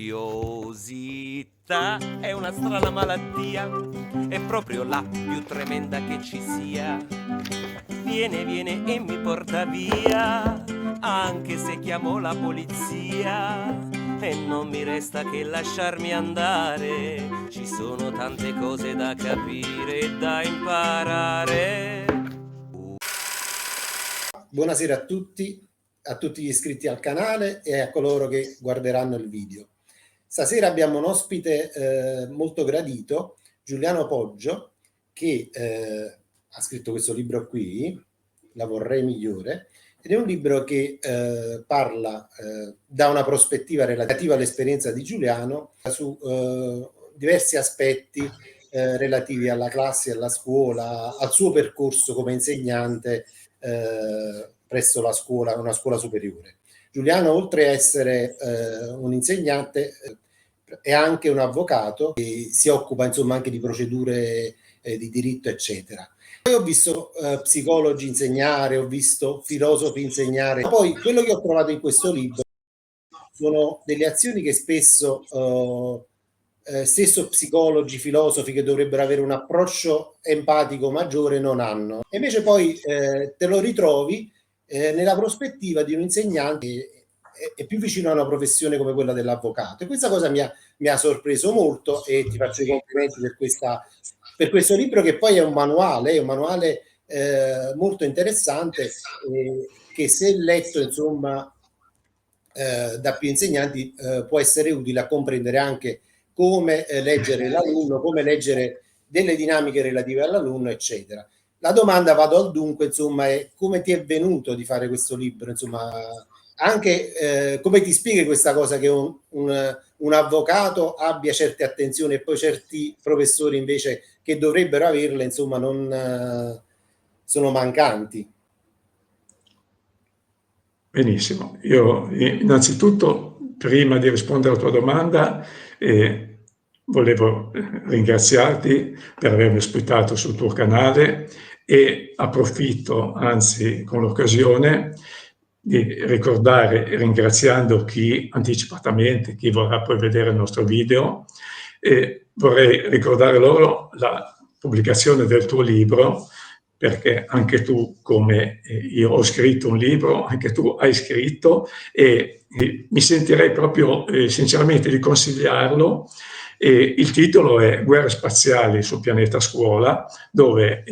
curiosità è una strana malattia, è proprio la più tremenda che ci sia. Viene, viene e mi porta via, anche se chiamo la polizia. E non mi resta che lasciarmi andare, ci sono tante cose da capire e da imparare. Buonasera a tutti gli iscritti al canale e a coloro che guarderanno il video. Stasera abbiamo un ospite molto gradito, Giuliano Poggio, che ha scritto questo libro qui, La vorrei migliore, ed è un libro che parla da una prospettiva relativa all'esperienza di Giuliano su diversi aspetti relativi alla classe, alla scuola, al suo percorso come insegnante presso la scuola, una scuola superiore. Giuliano, oltre a essere un insegnante, è anche un avvocato e si occupa insomma anche di procedure di diritto, eccetera. Poi ho visto psicologi insegnare, ho visto filosofi insegnare. Poi quello che ho trovato in questo libro sono delle azioni che spesso stesso psicologi, filosofi che dovrebbero avere un approccio empatico maggiore non hanno. E invece poi te lo ritrovi nella prospettiva di un insegnante che è più vicino a una professione come quella dell'avvocato. E questa cosa mi ha sorpreso molto e ti faccio i complimenti per questo libro, che poi è un manuale molto interessante che, se letto insomma da più insegnanti, può essere utile a comprendere anche come leggere l'alunno, come leggere delle dinamiche relative all'alunno, eccetera. La domanda, vado al dunque, insomma, è: come ti è venuto di fare questo libro? Insomma, anche come ti spieghi questa cosa che un avvocato abbia certe attenzioni e poi certi professori invece che dovrebbero averle, insomma, non sono mancanti? Benissimo, io innanzitutto, prima di rispondere alla tua domanda, volevo ringraziarti per avermi ospitato sul tuo canale e approfitto, anzi con l'occasione, di ricordare, ringraziando anticipatamente chi vorrà poi vedere il nostro video, vorrei ricordare loro la pubblicazione del tuo libro, perché anche tu, come io ho scritto un libro, anche tu hai scritto, e mi sentirei proprio sinceramente di consigliarlo. Il titolo è Guerre spaziali sul pianeta scuola, dove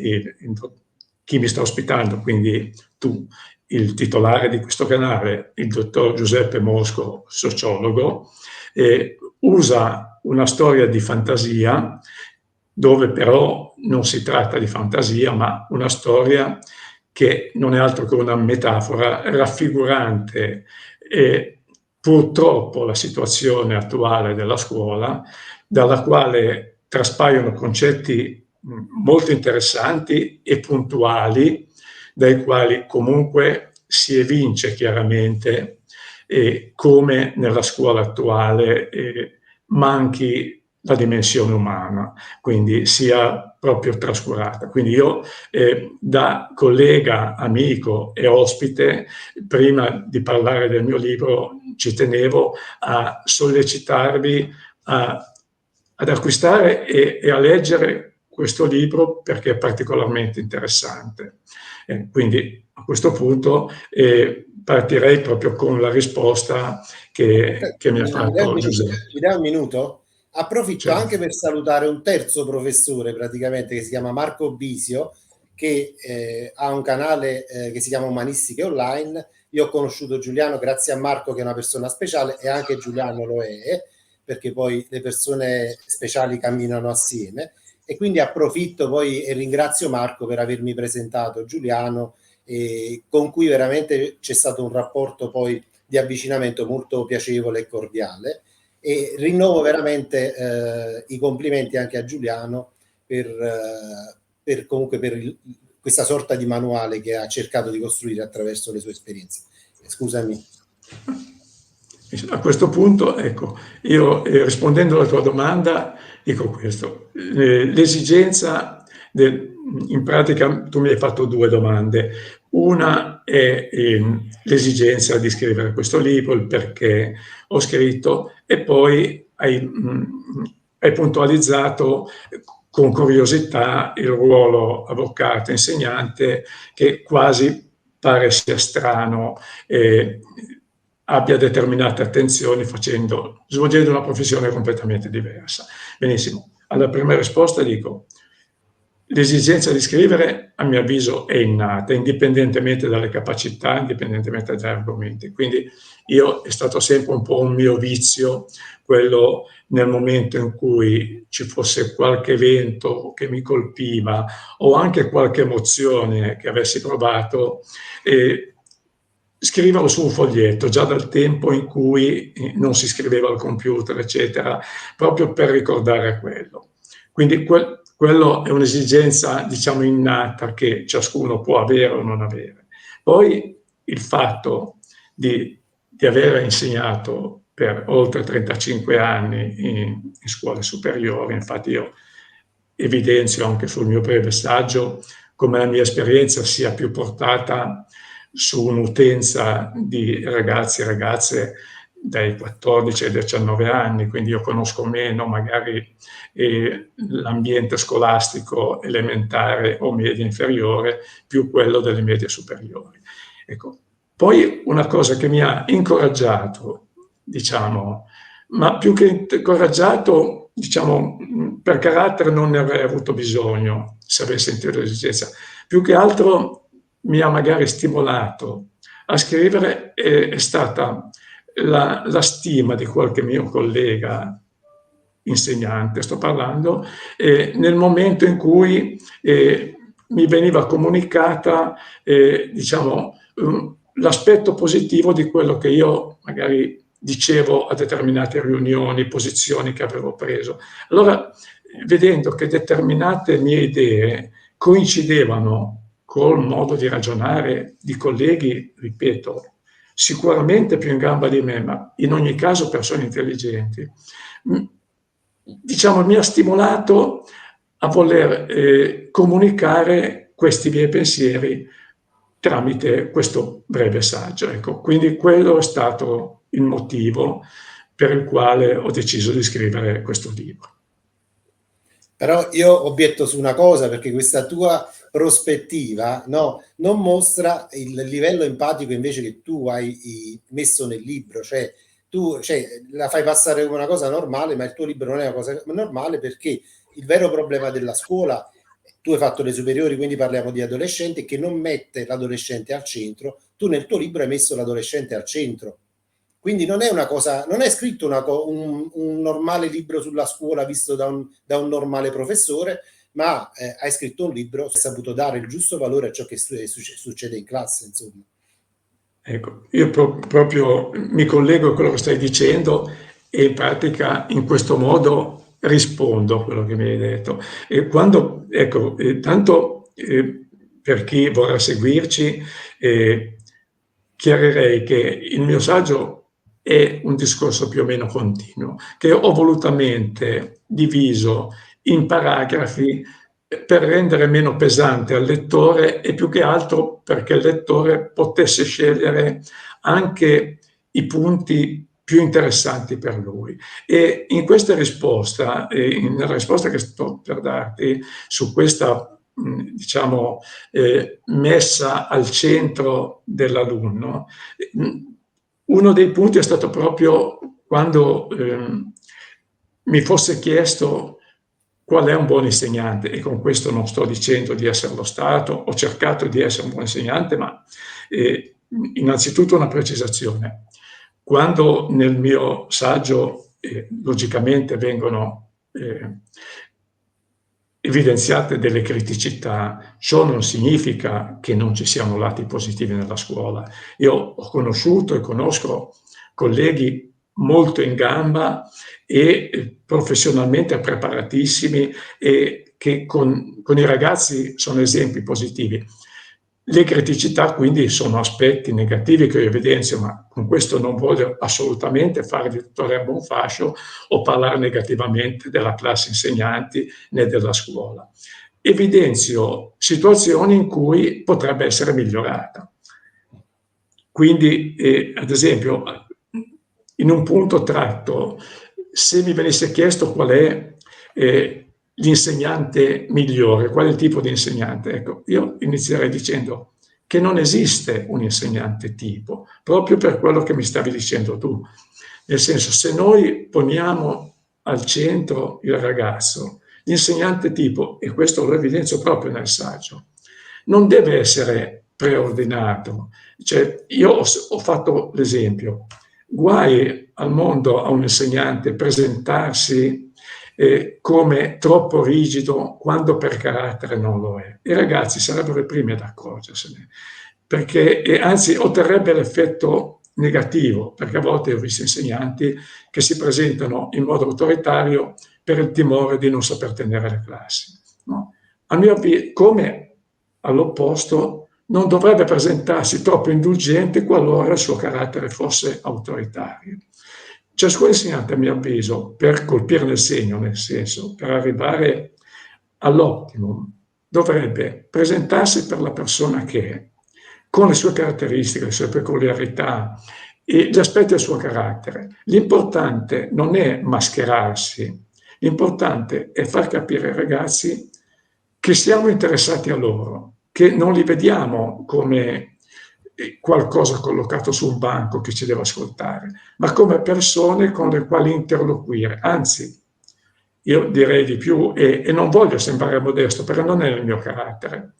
chi mi sta ospitando, quindi tu, il titolare di questo canale, il dottor Giuseppe Mosco, sociologo, usa una storia di fantasia, dove però non si tratta di fantasia, ma una storia che non è altro che una metafora raffigurante purtroppo la situazione attuale della scuola, dalla quale traspaiono concetti molto interessanti e puntuali, dai quali comunque si evince chiaramente come nella scuola attuale manchi la dimensione umana, quindi sia proprio trascurata. Quindi io, da collega, amico e ospite, prima di parlare del mio libro, ci tenevo a sollecitarvi ad acquistare e a leggere questo libro, perché è particolarmente interessante. Quindi a questo punto partirei proprio con la risposta che mi ha fatto Giuseppe. Mi dai un minuto? Approfitto Certo. anche per salutare un terzo professore, praticamente, che si chiama Marco Bisio, che ha un canale che si chiama Umanistiche Online. Io ho conosciuto Giuliano grazie a Marco, che è una persona speciale, e anche Giuliano lo è, perché poi le persone speciali camminano assieme. E quindi approfitto poi e ringrazio Marco per avermi presentato Giuliano, con cui veramente c'è stato un rapporto poi di avvicinamento molto piacevole e cordiale. E rinnovo veramente i complimenti anche a Giuliano per questa sorta di manuale che ha cercato di costruire attraverso le sue esperienze. Scusami. A questo punto, ecco, io rispondendo alla tua domanda dico questo: l'esigenza in pratica tu mi hai fatto due domande. Una è l'esigenza di scrivere questo libro, il perché ho scritto, e poi hai puntualizzato con curiosità il ruolo avvocato, insegnante, che quasi pare sia strano, abbia determinate attenzioni svolgendo una professione completamente diversa. Benissimo. Alla prima risposta dico: l'esigenza di scrivere, a mio avviso, è innata, indipendentemente dalle capacità, indipendentemente dagli argomenti. Quindi è stato sempre un po' un mio vizio, quello nel momento in cui ci fosse qualche evento che mi colpiva o anche qualche emozione che avessi provato, scriverlo su un foglietto, già dal tempo in cui non si scriveva al computer, eccetera, proprio per ricordare quello. Quindi quello è un'esigenza, diciamo, innata che ciascuno può avere o non avere. Poi il fatto di aver insegnato per oltre 35 anni in scuole superiori, infatti io evidenzio anche sul mio breve saggio come la mia esperienza sia più portata su un'utenza di ragazzi e ragazze dai 14 ai 19 anni, quindi io conosco meno magari l'ambiente scolastico elementare o media inferiore, più quello delle medie superiori. Ecco. Poi una cosa che mi ha incoraggiato, diciamo, ma più che incoraggiato, diciamo, per carattere non ne avrei avuto bisogno se avessi sentito l'esigenza, più che altro mi ha magari stimolato a scrivere è stata la stima di qualche mio collega insegnante, sto parlando, nel momento in cui mi veniva comunicata, diciamo, l'aspetto positivo di quello che io magari dicevo a determinate riunioni, posizioni che avevo preso. Allora, vedendo che determinate mie idee coincidevano col modo di ragionare di colleghi, ripeto, sicuramente più in gamba di me, ma in ogni caso persone intelligenti, diciamo, mi ha stimolato a voler comunicare questi miei pensieri tramite questo breve saggio. Ecco, quindi quello è stato il motivo per il quale ho deciso di scrivere questo libro. Però io obietto su una cosa, perché questa tua prospettiva, no, non mostra il livello empatico invece che tu hai messo nel libro, cioè tu la fai passare come una cosa normale, ma il tuo libro non è una cosa normale, perché il vero problema della scuola, tu hai fatto le superiori, quindi parliamo di adolescenti, che non mette l'adolescente al centro. Tu nel tuo libro hai messo l'adolescente al centro. Quindi non è una cosa, non è scritto un normale libro sulla scuola visto da un normale professore, ma hai scritto un libro, hai saputo dare il giusto valore a ciò che succede in classe, insomma. Ecco, io proprio mi collego a quello che stai dicendo e in pratica in questo modo rispondo a quello che mi hai detto. E quando, ecco, tanto per chi vorrà seguirci, chiarirei che il mio saggio è un discorso più o meno continuo, che ho volutamente diviso in paragrafi per rendere meno pesante al lettore e più che altro perché il lettore potesse scegliere anche i punti più interessanti per lui. E in questa risposta, nella risposta che sto per darti su questa, diciamo, messa al centro dell'alunno, uno dei punti è stato proprio quando mi fosse chiesto qual è un buon insegnante, e con questo non sto dicendo di esserlo stato, ho cercato di essere un buon insegnante, ma innanzitutto una precisazione. Quando nel mio saggio logicamente vengono evidenziate delle criticità, ciò non significa che non ci siano lati positivi nella scuola. Io ho conosciuto e conosco colleghi molto in gamba e professionalmente preparatissimi e che con i ragazzi sono esempi positivi. Le criticità quindi sono aspetti negativi che io evidenzio, ma con questo non voglio assolutamente fare di tutto l'erba un fascio o parlare negativamente della classe insegnanti né della scuola. evidenzio situazioni in cui potrebbe essere migliorata. Quindi, ad esempio, in un punto tratto, se mi venisse chiesto qual è l'insegnante migliore, qual è il tipo di insegnante, ecco, io inizierei dicendo che non esiste un insegnante tipo, proprio per quello che mi stavi dicendo tu. Nel senso, se noi poniamo al centro il ragazzo, l'insegnante tipo, e questo lo evidenzio proprio nel saggio, non deve essere preordinato. Cioè, io ho fatto l'esempio, guai al mondo a un insegnante presentarsi come troppo rigido quando per carattere non lo è. I ragazzi sarebbero i primi ad accorgersene, perché anzi otterrebbe l'effetto negativo, perché a volte ho visto insegnanti che si presentano in modo autoritario per il timore di non saper tenere le classi. No? A mio avviso, come all'opposto, non dovrebbe presentarsi troppo indulgente qualora il suo carattere fosse autoritario. Ciascun insegnante, a mio avviso, per colpire nel segno, nel senso, per arrivare all'optimum, dovrebbe presentarsi per la persona che è, con le sue caratteristiche, le sue peculiarità e gli aspetti del suo carattere. L'importante non è mascherarsi, l'importante è far capire ai ragazzi che siamo interessati a loro, che non li vediamo come qualcosa collocato su un banco che ci deve ascoltare, ma come persone con le quali interloquire. Anzi, io direi di più, e non voglio sembrare modesto perché non è il mio carattere,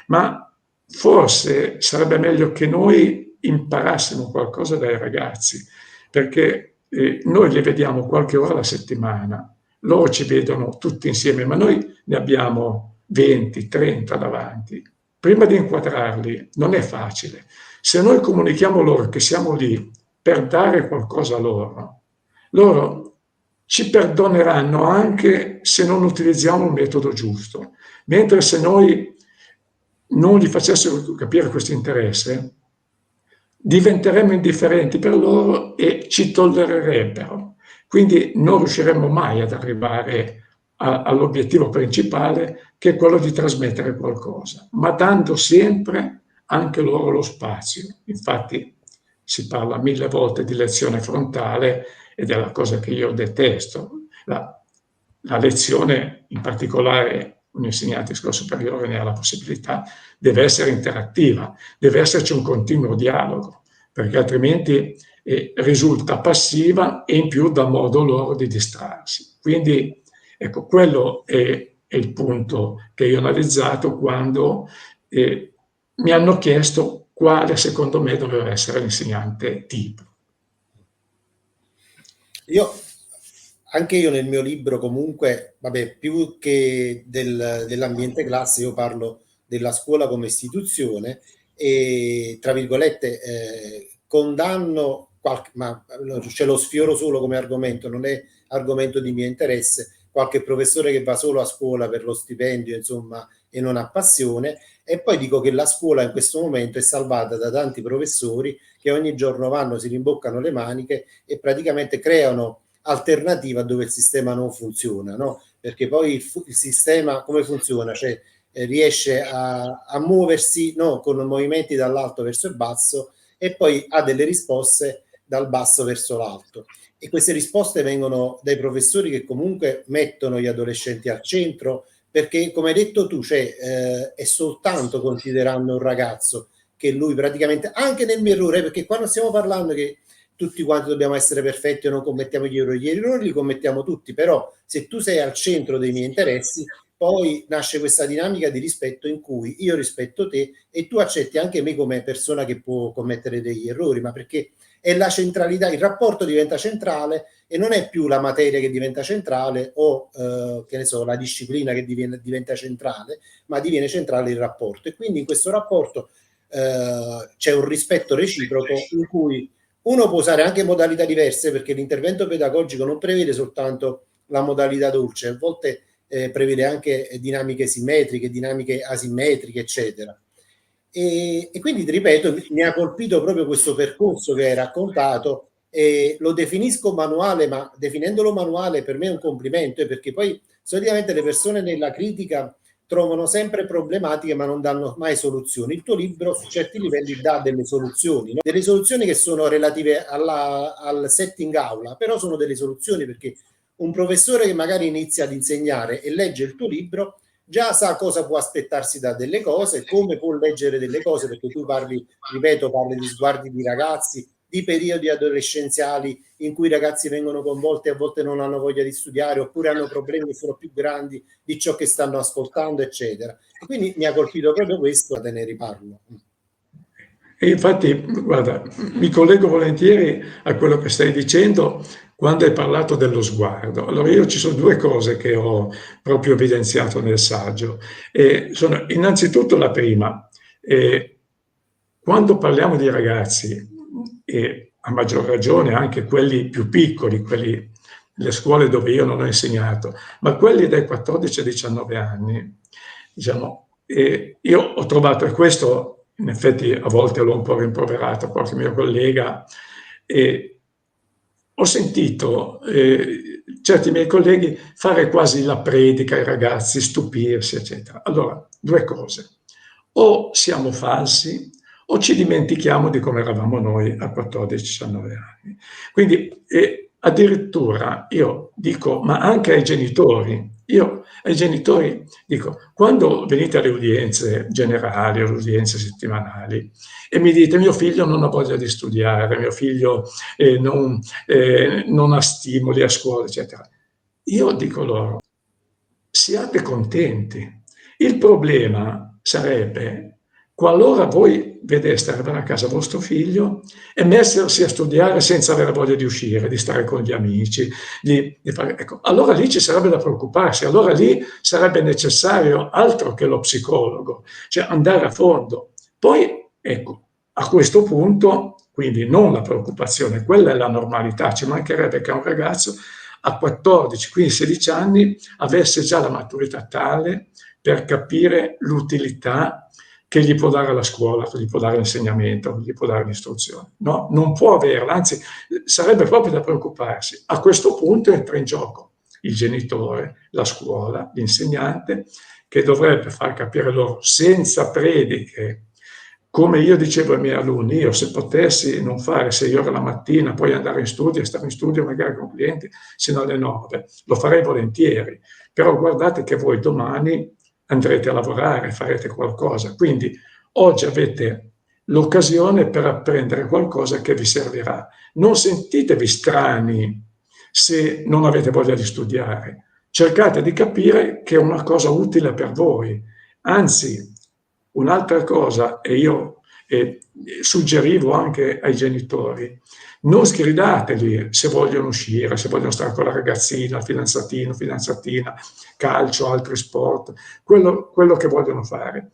ma forse sarebbe meglio che noi imparassimo qualcosa dai ragazzi, perché noi li vediamo qualche ora alla settimana, loro ci vedono tutti insieme, ma noi ne abbiamo 20, 30 davanti. Prima di inquadrarli non è facile. Se noi comunichiamo loro che siamo lì per dare qualcosa a loro, loro ci perdoneranno anche se non utilizziamo il metodo giusto. Mentre se noi non gli facessimo capire questo interesse, diventeremmo indifferenti per loro e ci tollererebbero. Quindi non riusciremmo mai ad arrivare all'obiettivo principale, che è quello di trasmettere qualcosa, ma dando sempre anche loro lo spazio. Infatti si parla 1000 volte di lezione frontale ed è la cosa che io detesto. La lezione, in particolare un insegnante di scuola superiore ne ha la possibilità, deve essere interattiva, deve esserci un continuo dialogo, perché altrimenti risulta passiva e in più dà modo loro di distrarsi. Quindi ecco, quello è il punto che io ho analizzato quando mi hanno chiesto quale secondo me doveva essere l'insegnante tipo. Anche io nel mio libro comunque, vabbè, più che dell'ambiente classe, io parlo della scuola come istituzione e, tra virgolette, condanno, ma ce lo sfioro solo come argomento, non è argomento di mio interesse, qualche professore che va solo a scuola per lo stipendio, insomma, e non ha passione, e poi dico che la scuola in questo momento è salvata da tanti professori che ogni giorno vanno, si rimboccano le maniche e praticamente creano alternativa dove il sistema non funziona, no? Perché poi il sistema come funziona? Cioè riesce a muoversi, no? Con movimenti dall'alto verso il basso e poi ha delle risposte dal basso verso l'alto. E queste risposte vengono dai professori che comunque mettono gli adolescenti al centro, perché come hai detto tu, cioè, è soltanto considerando un ragazzo che lui praticamente, anche nel mio errore, perché qua non stiamo parlando che tutti quanti dobbiamo essere perfetti e non commettiamo gli errori li commettiamo tutti, però se tu sei al centro dei miei interessi, poi nasce questa dinamica di rispetto in cui io rispetto te e tu accetti anche me come persona che può commettere degli errori, ma perché è la centralità, il rapporto diventa centrale e non è più la materia che diventa centrale o che ne so, la disciplina che diventa centrale, ma diviene centrale il rapporto. E quindi in questo rapporto c'è un rispetto reciproco in cui uno può usare anche modalità diverse, perché l'intervento pedagogico non prevede soltanto la modalità dolce, a volte prevede anche dinamiche simmetriche, dinamiche asimmetriche, eccetera. E quindi, ti ripeto, mi ha colpito proprio questo percorso che hai raccontato e lo definisco manuale, ma definendolo manuale per me è un complimento, perché poi solitamente le persone nella critica trovano sempre problematiche ma non danno mai soluzioni. Il tuo libro su certi livelli dà delle soluzioni, no? Delle soluzioni che sono relative al setting aula, però sono delle soluzioni, perché un professore che magari inizia ad insegnare e legge il tuo libro già sa cosa può aspettarsi da delle cose, come può leggere delle cose, perché tu parli, ripeto, parli di sguardi di ragazzi, di periodi adolescenziali in cui i ragazzi vengono coinvolti e a volte non hanno voglia di studiare, oppure hanno problemi che sono più grandi di ciò che stanno ascoltando, eccetera. E quindi mi ha colpito proprio questo, te ne riparlo. E infatti, guarda, mi collego volentieri a quello che stai dicendo quando hai parlato dello sguardo. Allora, io ci sono due cose che ho proprio evidenziato nel saggio. Sono innanzitutto la prima, quando parliamo di ragazzi, e a maggior ragione anche quelli più piccoli, quelli le scuole dove io non ho insegnato, ma quelli dai 14 ai 19 anni, diciamo, io ho trovato, e questo in effetti a volte l'ho un po' rimproverato a qualche mio collega, ho sentito certi miei colleghi fare quasi la predica ai ragazzi, stupirsi, eccetera. Allora, due cose: o siamo falsi o ci dimentichiamo di come eravamo noi a 14-19 anni. Quindi addirittura io dico, ma anche ai genitori, io ai genitori dico, quando venite alle udienze generali, alle udienze settimanali, e mi dite mio figlio non ha voglia di studiare, mio figlio non ha stimoli a scuola, eccetera, io dico loro, siate contenti. Il problema sarebbe qualora voi vedeste arrivare a casa vostro figlio e mettersi a studiare senza avere voglia di uscire, di stare con gli amici, di fare, ecco, allora lì ci sarebbe da preoccuparsi, allora lì sarebbe necessario altro che lo psicologo, cioè andare a fondo. Poi, ecco, a questo punto, quindi non la preoccupazione, quella è la normalità, ci mancherebbe che un ragazzo a 14, 15, 16 anni avesse già la maturità tale per capire l'utilità che gli può dare la scuola, che gli può dare l'insegnamento, che gli può dare l'istruzione. No, non può averla, anzi sarebbe proprio da preoccuparsi. A questo punto entra in gioco il genitore, la scuola, l'insegnante, che dovrebbe far capire loro senza prediche. Come io dicevo ai miei alunni, io se potessi non fare 6 ore la mattina, poi andare in studio e stare in studio magari con clienti sino alle 9, lo farei volentieri, però guardate che voi domani andrete a lavorare, farete qualcosa, quindi oggi avete l'occasione per apprendere qualcosa che vi servirà. Non sentitevi strani se non avete voglia di studiare, cercate di capire che è una cosa utile per voi, anzi un'altra cosa, e io suggerivo anche ai genitori, non sgridateli se vogliono uscire, se vogliono stare con la ragazzina, il fidanzatino, fidanzatina, calcio, altri sport, quello che vogliono fare.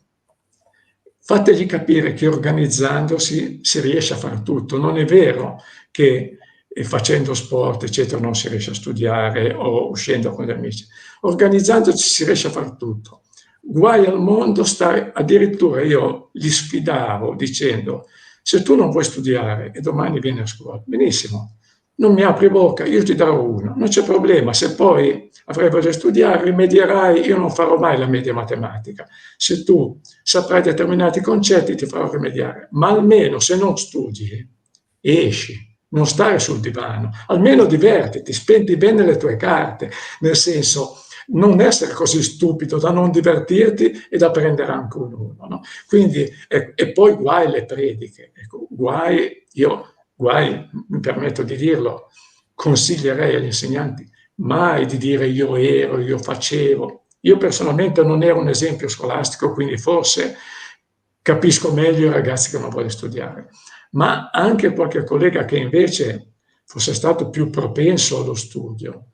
Fategli capire che organizzandosi si riesce a fare tutto. Non è vero che facendo sport, eccetera, non si riesce a studiare o uscendo con gli amici. Organizzandosi si riesce a fare tutto. Guai al mondo stare, addirittura io li sfidavo dicendo, se tu non vuoi studiare e domani vieni a scuola, benissimo, non mi apri bocca, io ti darò uno, non c'è problema, se poi avrai voglia di studiare, rimedierai, io non farò mai la media matematica, se tu saprai determinati concetti ti farò rimediare, ma almeno se non studi, esci. Non stare sul divano, almeno divertiti, spendi bene le tue carte, nel senso non essere così stupido da non divertirti e da prendere anche un uno, no? Quindi, e poi guai le prediche, ecco, guai, mi permetto di dirlo, consiglierei agli insegnanti mai di dire io facevo. Io personalmente non ero un esempio scolastico, quindi forse capisco meglio i ragazzi che non vogliono studiare, ma anche qualche collega che invece fosse stato più propenso allo studio,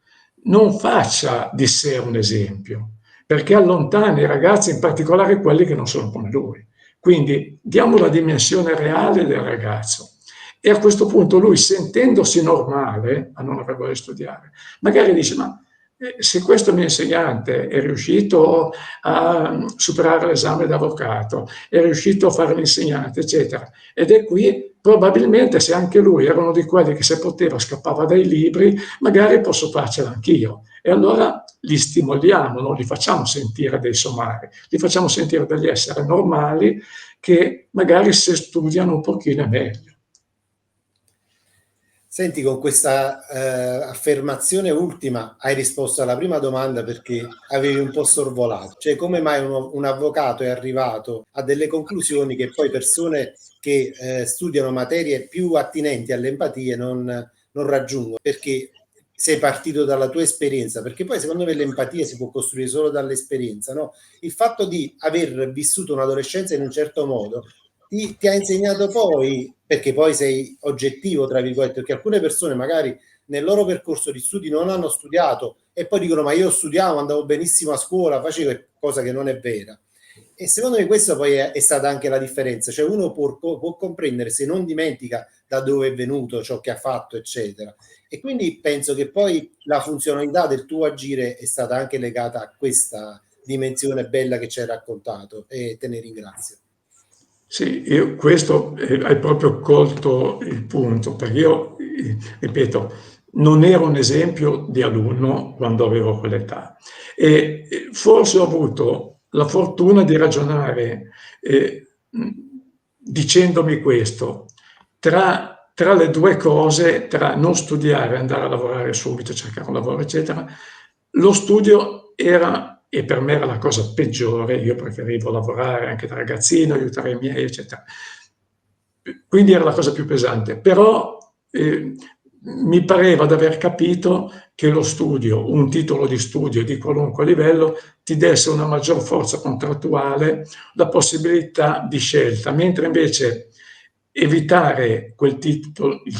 non faccia di sé un esempio, perché allontana i ragazzi, in particolare quelli che non sono come lui. Quindi diamo la dimensione reale del ragazzo. E a questo punto lui, sentendosi normale a non aver voglia di studiare, magari dice, ma se questo mio insegnante è riuscito a superare l'esame d'avvocato, è riuscito a fare l'insegnante, eccetera, ed è qui, probabilmente se anche lui era uno di quelli che se poteva scappava dai libri, magari posso farcela anch'io. E allora li stimoliamo, non li facciamo sentire dei somari, li facciamo sentire degli esseri normali che magari se studiano un pochino è meglio. Senti, con questa affermazione ultima hai risposto alla prima domanda, perché avevi un po' sorvolato. Cioè, come mai un avvocato è arrivato a delle conclusioni che poi persone che studiano materie più attinenti alle empatie non raggiungono? Perché sei partito dalla tua esperienza, perché poi secondo me l'empatia si può costruire solo dall'esperienza, no? Il fatto di aver vissuto un'adolescenza in un certo modo ti ha insegnato poi, perché poi sei oggettivo, tra virgolette, perché alcune persone magari nel loro percorso di studi non hanno studiato e poi dicono: ma io studiavo, andavo benissimo a scuola, facevo, cosa che non è vera. E secondo me questa poi è stata anche la differenza, cioè uno può comprendere se non dimentica da dove è venuto, ciò che ha fatto, eccetera. E quindi penso che poi la funzionalità del tuo agire è stata anche legata a questa dimensione bella che ci hai raccontato, e te ne ringrazio. Sì, questo hai proprio colto il punto, perché io, ripeto, non ero un esempio di alunno quando avevo quell'età e forse ho avuto la fortuna di ragionare dicendomi questo, tra le due cose, tra non studiare e andare a lavorare subito, cercare un lavoro, eccetera, lo studio era, e per me era la cosa peggiore, io preferivo lavorare anche da ragazzino, aiutare i miei, eccetera. Quindi era la cosa più pesante, però mi pareva di aver capito che lo studio, un titolo di studio di qualunque livello, ti desse una maggior forza contrattuale, la possibilità di scelta, mentre invece evitare il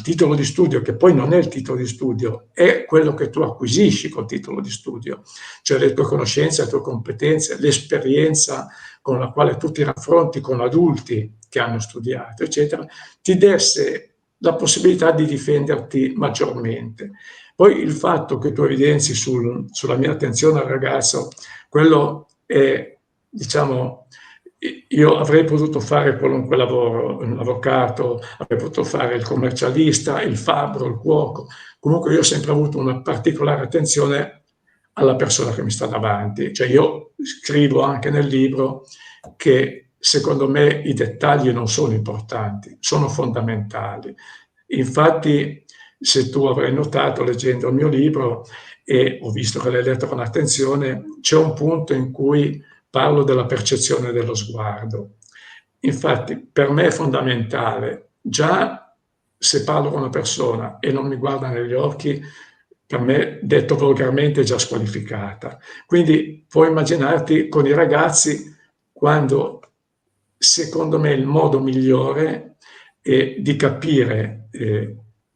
titolo di studio, che poi non è il titolo di studio, è quello che tu acquisisci col titolo di studio, cioè le tue conoscenze, le tue competenze, l'esperienza con la quale tu ti raffronti con adulti che hanno studiato, eccetera, ti desse la possibilità di difenderti maggiormente. Poi il fatto che tu evidenzi sulla mia attenzione al ragazzo, quello è, diciamo, io avrei potuto fare qualunque lavoro, un avvocato, avrei potuto fare il commercialista, il fabbro, il cuoco. Comunque io ho sempre avuto una particolare attenzione alla persona che mi sta davanti. Cioè io scrivo anche nel libro che secondo me i dettagli non sono importanti, sono fondamentali. Infatti, se tu avrai notato leggendo il mio libro, e ho visto che l'hai letto con attenzione, c'è un punto in cui parlo della percezione dello sguardo. Infatti, per me è fondamentale, già se parlo con una persona e non mi guarda negli occhi, per me, detto volgarmente, è già squalificata. Quindi puoi immaginarti con i ragazzi quando, secondo me, il modo migliore di capire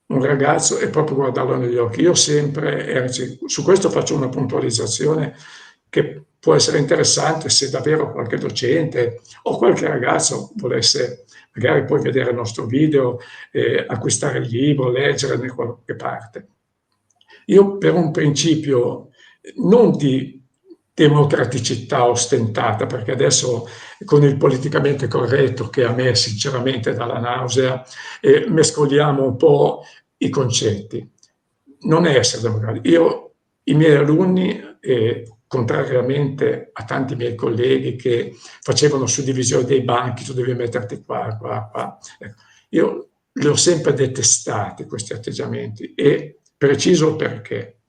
un ragazzo è proprio guardarlo negli occhi. Io sempre, su questo faccio una puntualizzazione che può essere interessante se davvero qualche docente o qualche ragazzo volesse magari poi vedere il nostro video, acquistare il libro, leggere da qualche parte. Io per un principio non di democraticità ostentata, perché adesso con il politicamente corretto, che a me sinceramente dà la nausea, mescoliamo un po' i concetti. Non è essere democratico. I miei alunni, contrariamente a tanti miei colleghi che facevano suddivisione dei banchi, tu devi metterti qua, qua, qua. Io li ho sempre detestati questi atteggiamenti e preciso perché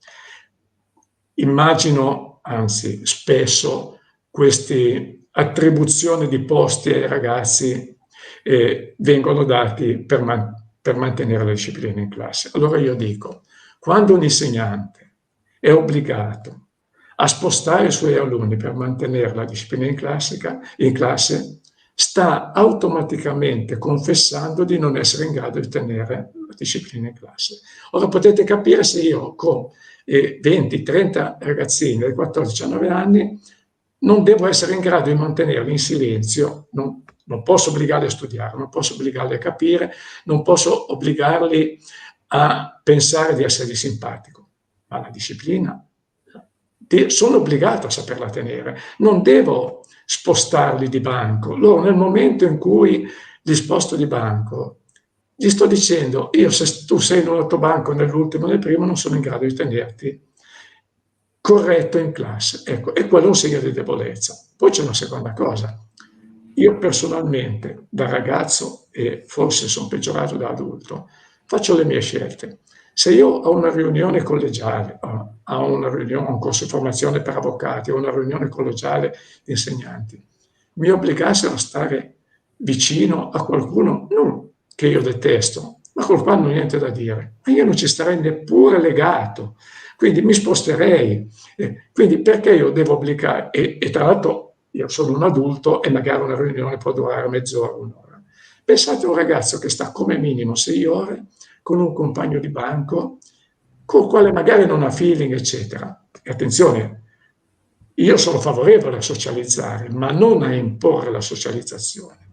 immagino, anzi spesso, queste attribuzioni di posti ai ragazzi vengono dati per mantenere la disciplina in classe. Allora io dico, quando un insegnante è obbligato a spostare i suoi alunni per mantenere la disciplina in classe, sta automaticamente confessando di non essere in grado di tenere la disciplina in classe. Ora potete capire se io con 20-30 ragazzini dai 14 a 9 anni non devo essere in grado di mantenerli in silenzio, non posso obbligarli a studiare, non posso obbligarli a capire, non posso obbligarli a pensare di essergli simpatico, ma la disciplina sono obbligato a saperla tenere, non devo spostarli di banco. Loro nel momento in cui li sposto di banco gli sto dicendo, io se tu sei in un altro banco, nell'ultimo, nel primo, non sono in grado di tenerti corretto in classe. Ecco, e quello è un segno di debolezza. Poi c'è una seconda cosa. Io personalmente, da ragazzo, e forse sono peggiorato da adulto, faccio le mie scelte. Se io ho una riunione collegiale, ho una riunione, un corso di formazione per avvocati, o una riunione collegiale di insegnanti, mi obbligassero a stare vicino a qualcuno, non che io detesto, ma col quale non ho niente da dire, ma io non ci starei neppure legato, quindi mi sposterei. Quindi perché io devo obbligare? E tra l'altro io sono un adulto e magari una riunione può durare mezz'ora, un'ora. Pensate a un ragazzo che sta come minimo 6 ore con un compagno di banco, con il quale magari non ha feeling, eccetera. E attenzione, io sono favorevole a socializzare, ma non a imporre la socializzazione.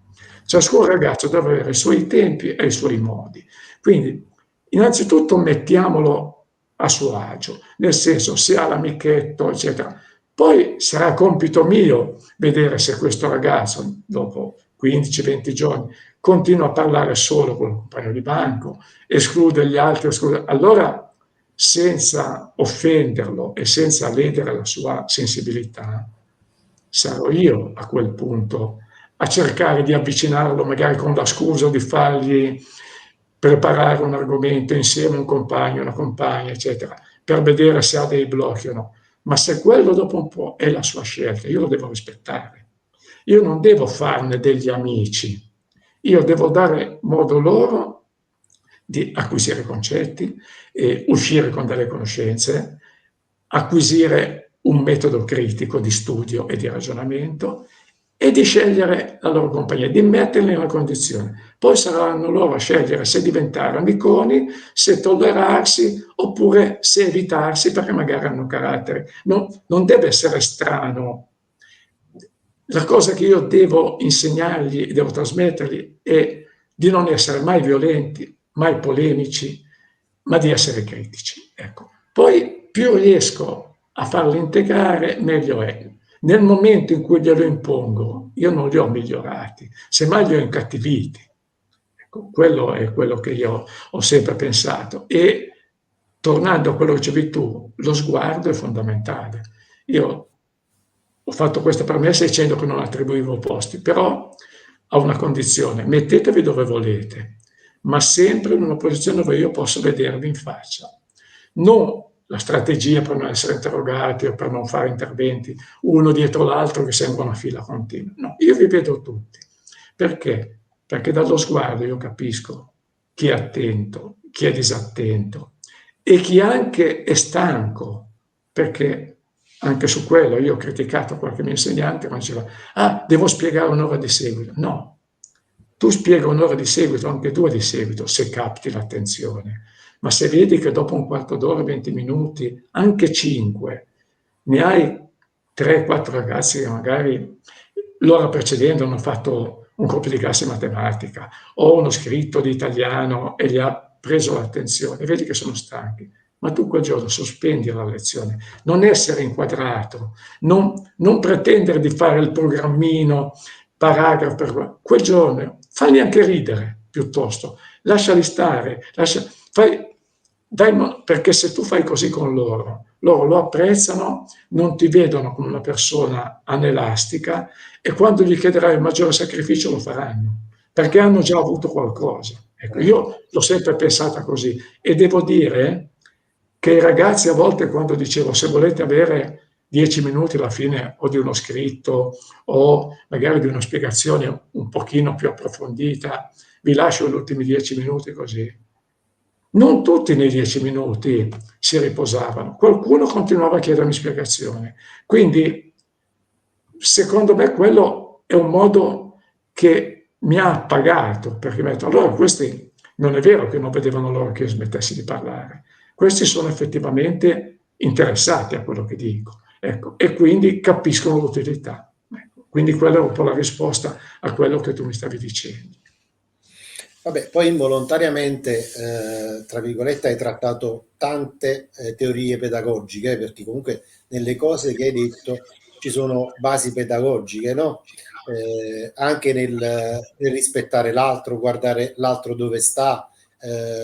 Ciascun ragazzo deve avere i suoi tempi e i suoi modi. Quindi, innanzitutto mettiamolo a suo agio, nel senso se ha l'amichetto, eccetera. Poi sarà compito mio vedere se questo ragazzo, dopo 15-20 giorni, continua a parlare solo con il compagno di banco, esclude gli altri, allora senza offenderlo e senza ledere la sua sensibilità, sarò io a quel punto a cercare di avvicinarlo magari con la scusa di fargli preparare un argomento insieme a un compagno, una compagna, eccetera, per vedere se ha dei blocchi o no. Ma se quello dopo un po' è la sua scelta, io lo devo rispettare. Io non devo farne degli amici, io devo dare modo loro di acquisire concetti, uscire con delle conoscenze, acquisire un metodo critico di studio e di ragionamento e di scegliere la loro compagnia, di metterli nella condizione. Poi saranno loro a scegliere se diventare amiconi, se tollerarsi oppure se evitarsi perché magari hanno carattere. Non deve essere strano. La cosa che io devo insegnargli, devo trasmettergli è di non essere mai violenti, mai polemici, ma di essere critici. Ecco. Poi più riesco a farli integrare, meglio è. Nel momento in cui glielo impongo, io non li ho migliorati, semmai li ho incattiviti. Ecco, quello è quello che io ho sempre pensato. E tornando a quello che dicevi tu, lo sguardo è fondamentale. Io ho fatto questa premessa dicendo che non attribuivo posti, però a una condizione: mettetevi dove volete, ma sempre in una posizione dove io posso vedervi in faccia. Non la strategia per non essere interrogati o per non fare interventi uno dietro l'altro che sembra una fila continua. No, io vi vedo tutti. Perché? Perché dallo sguardo io capisco chi è attento, chi è disattento e chi anche è stanco, perché anche su quello io ho criticato qualche mio insegnante quando diceva devo spiegare un'ora di seguito. No, tu spiega un'ora di seguito, anche 2 di seguito, se capti l'attenzione. Ma se vedi che dopo un quarto d'ora, 20 minuti, anche 5, ne hai 3-4 ragazzi che magari l'ora precedente hanno fatto un compito di classe matematica o uno scritto di italiano e gli ha preso l'attenzione, vedi che sono stanchi, ma tu quel giorno sospendi la lezione, non essere inquadrato, non pretendere di fare il programmino, paragrafo per quel giorno, falli anche ridere piuttosto, lasciali stare, perché se tu fai così con loro lo apprezzano, non ti vedono come una persona anelastica e quando gli chiederai il maggiore sacrificio lo faranno, perché hanno già avuto qualcosa. Ecco, io l'ho sempre pensata così e devo dire che i ragazzi a volte quando dicevo se volete avere 10 minuti alla fine o di uno scritto o magari di una spiegazione un pochino più approfondita, vi lascio gli ultimi 10 minuti così. Non tutti nei 10 minuti si riposavano, qualcuno continuava a chiedermi spiegazioni. Quindi, secondo me, quello è un modo che mi ha appagato, perché mi ha detto, allora questi non è vero che non vedevano loro che io smettessi di parlare, questi sono effettivamente interessati a quello che dico, ecco, e quindi capiscono l'utilità. Ecco, quindi quella è un po' la risposta a quello che tu mi stavi dicendo. Vabbè, poi involontariamente, tra virgolette, hai trattato tante teorie pedagogiche, perché comunque nelle cose che hai detto ci sono basi pedagogiche, no? anche nel rispettare l'altro, guardare l'altro dove sta,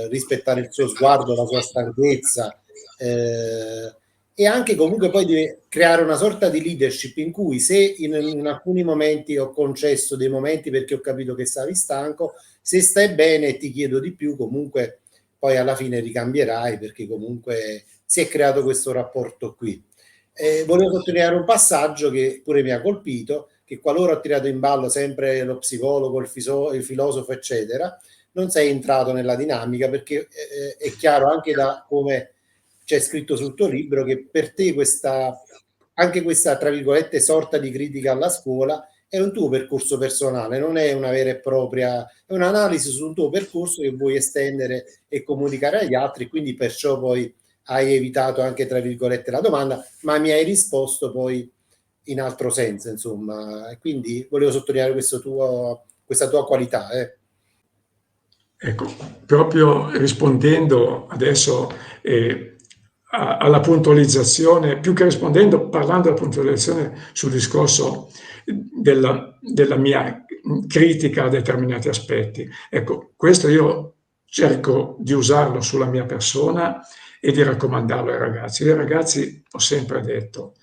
rispettare il suo sguardo, la sua stanchezza, e anche comunque poi deve creare una sorta di leadership in cui se in alcuni momenti ho concesso dei momenti perché ho capito che stavi stanco, se stai bene e ti chiedo di più, comunque poi alla fine ricambierai, perché comunque si è creato questo rapporto qui. Volevo sottolineare un passaggio che pure mi ha colpito, che qualora ho tirato in ballo sempre lo psicologo, il filosofo, eccetera, non sei entrato nella dinamica, perché è chiaro anche da come c'è scritto sul tuo libro che per te anche questa, tra virgolette, sorta di critica alla scuola è un tuo percorso personale, non è una vera e propria, è un'analisi su un tuo percorso che vuoi estendere e comunicare agli altri, quindi perciò poi hai evitato anche, tra virgolette, la domanda, ma mi hai risposto poi in altro senso, insomma. E quindi volevo sottolineare questa tua qualità. Ecco, proprio rispondendo adesso alla puntualizzazione, più che rispondendo, parlando della puntualizzazione sul discorso della mia critica a determinati aspetti. Ecco, questo io cerco di usarlo sulla mia persona e di raccomandarlo ai ragazzi. Io ai ragazzi ho sempre detto,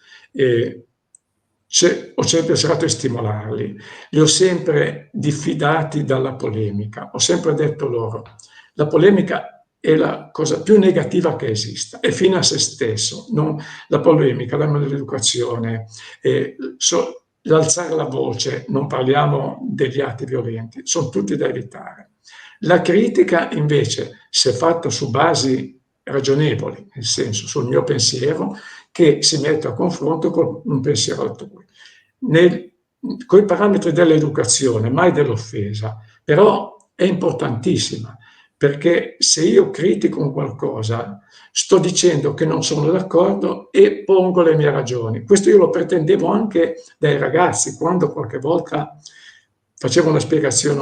ho sempre cercato di stimolarli, li ho sempre diffidati dalla polemica, ho sempre detto loro, la polemica è la cosa più negativa che esista, è fine a se stesso, non la polemica, la maleducazione, l'alzare la voce, non parliamo degli atti violenti, sono tutti da evitare. La critica invece, se fatta su basi ragionevoli, nel senso sul mio pensiero, che si mette a confronto con un pensiero altrui, con i parametri dell'educazione, mai dell'offesa, però è importantissima, perché se io critico un qualcosa, sto dicendo che non sono d'accordo e pongo le mie ragioni. Questo io lo pretendevo anche dai ragazzi, quando qualche volta facevo una spiegazione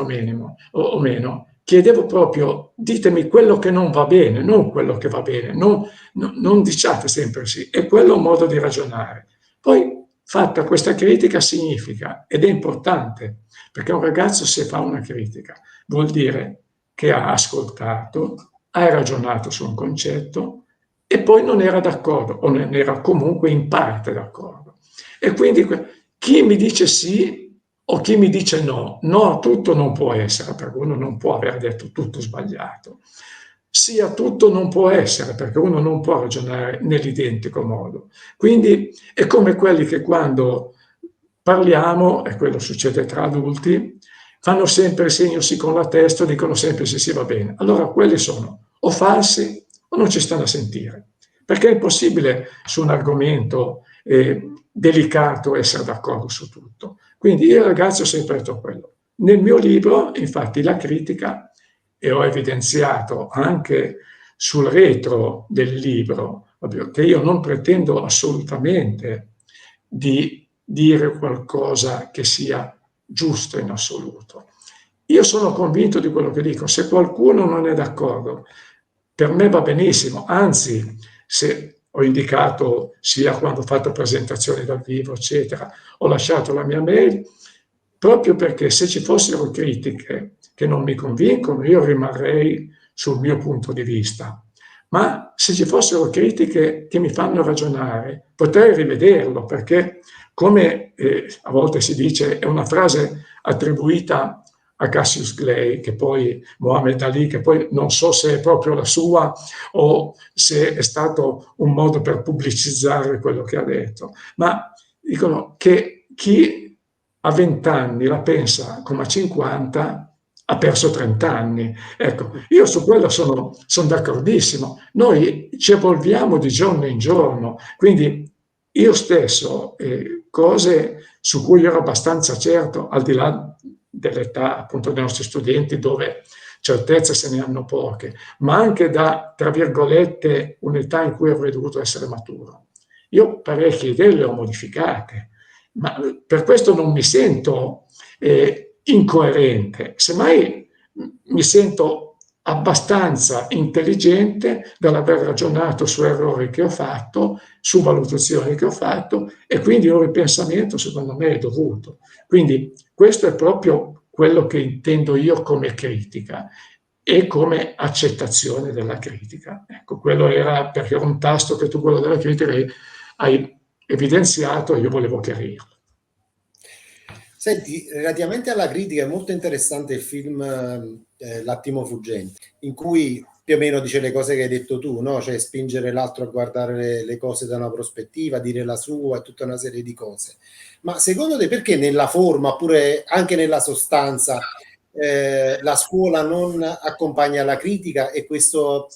o meno, chiedevo proprio, ditemi quello che non va bene, non quello che va bene, non diciate sempre sì, è quello un modo di ragionare. Poi, fatta questa critica, significa, ed è importante, perché un ragazzo, se fa una critica, vuol dire che ha ascoltato, ha ragionato su un concetto e poi non era d'accordo, o non era comunque in parte d'accordo. E quindi chi mi dice sì o chi mi dice no, no a tutto non può essere, perché uno non può aver detto tutto sbagliato. Sì a tutto non può essere, perché uno non può ragionare nell'identico modo. Quindi è come quelli che quando parliamo, e quello succede tra adulti, fanno sempre il segno sì con la testa, dicono sempre sì, sì, va bene. Allora quelli sono o falsi o non ci stanno a sentire, perché è impossibile su un argomento delicato essere d'accordo su tutto. Quindi io ragazzi ho sempre detto quello. Nel mio libro, infatti, la critica, e ho evidenziato anche sul retro del libro, che io non pretendo assolutamente di dire qualcosa che sia giusto in assoluto. Io sono convinto di quello che dico, se qualcuno non è d'accordo, per me va benissimo, anzi, se ho indicato sia quando ho fatto presentazioni dal vivo, eccetera, ho lasciato la mia mail, proprio perché se ci fossero critiche che non mi convincono, io rimarrei sul mio punto di vista. Ma se ci fossero critiche che mi fanno ragionare, potrei rivederlo, perché come a volte si dice, è una frase attribuita a Cassius Clay, che poi Muhammad Ali, che poi non so se è proprio la sua o se è stato un modo per pubblicizzare quello che ha detto, ma dicono che chi a 20 anni la pensa come a 50 ha perso 30 anni. Ecco, io su quello sono d'accordissimo. Noi ci evolviamo di giorno in giorno, quindi io stesso, cose su cui ero abbastanza certo, al di là dell'età appunto dei nostri studenti, dove certezze se ne hanno poche, ma anche da, tra virgolette, un'età in cui avrei dovuto essere maturo. Io parecchie idee le ho modificate, ma per questo non mi sento incoerente, semmai mi sento abbastanza intelligente dall'aver ragionato su errori che ho fatto, su valutazioni che ho fatto, e quindi un ripensamento secondo me è dovuto. Quindi questo è proprio quello che intendo io come critica e come accettazione della critica. Ecco, quello era perché era un tasto che tu, quello della critica, hai evidenziato e io volevo chiarirlo. Senti, relativamente alla critica è molto interessante il film L'attimo fuggente, in cui più o meno dice le cose che hai detto tu, no? Cioè spingere l'altro a guardare le cose da una prospettiva, dire la sua e tutta una serie di cose. Ma secondo te perché nella forma, oppure anche nella sostanza, la scuola non accompagna la critica e questo